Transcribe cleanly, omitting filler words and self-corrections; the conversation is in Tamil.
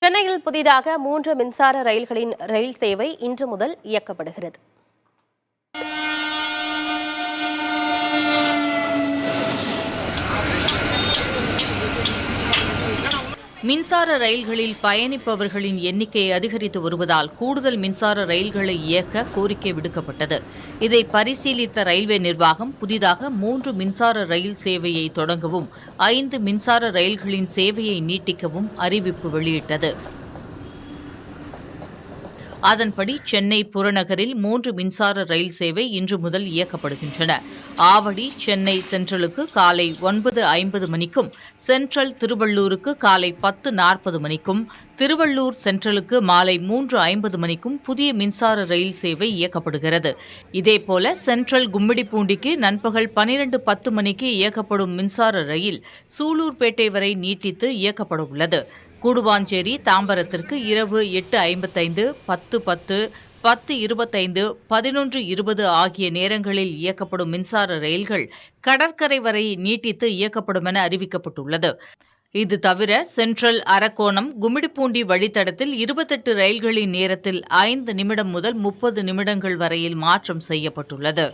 சென்னையில் புதிதாக 3 மின்சார ரயில்களின் ரயில் சேவை இன்று முதல் இயக்கப்படுகிறது. மின்சார ரயில்களில் பயணிப்பவர்களின் எண்ணிக்கை அதிகரித்து வருவதால் கூடுதல் மின்சார ரயில்களை இயக்க கோரிக்கை விடுக்கப்பட்டது. இதை பரிசீலித்த ரயில்வே நிர்வாகம் புதிதாக 3 மின்சார ரயில் சேவையை தொடங்கவும் 5 மின்சார ரயில்களின் சேவையை நீட்டிக்கவும் அறிவிப்பு வெளியிட்டது. அதன்படி சென்னை புறநகரில் 3 மின்சார ரயில் சேவை இன்று முதல் இயக்கப்படுகின்றன. ஆவடி சென்னை சென்ட்ரலுக்கு காலை 9:50 மணிக்கும், சென்ட்ரல் திருவள்ளூருக்கு காலை 10:40 மணிக்கும், திருவள்ளூர் சென்ட்ரலுக்கு மாலை 3:50 மணிக்கும் புதிய மின்சார ரயில் சேவை இயக்கப்படுகிறது. இதேபோல சென்ட்ரல் கும்மிடிப்பூண்டிக்கு நண்பகல் 12:10 மணிக்கு இயக்கப்படும் மின்சார ரயில் சூலூர்பேட்டை வரை நீட்டித்து இயக்கப்பட உள்ளது. கூடுவாஞ்சேரி தாம்பரத்திற்கு இரவு 8:55, 10:10, 10:25, 11:20 ஆகிய நேரங்களில் இயக்கப்படும் மின்சார ரயில்கள் கடற்கரை வரை நீட்டித்து இயக்கப்படும் என அறிவிக்கப்பட்டுள்ளது. இது தவிர சென்ட்ரல் அரக்கோணம் கும்மிடிப்பூண்டி வழித்தடத்தில் 28 ரயில்களின் நேரத்தில் 5 நிமிடம் முதல் 30 நிமிடங்கள் வரையில் மாற்றம் செய்யப்பட்டுள்ளது.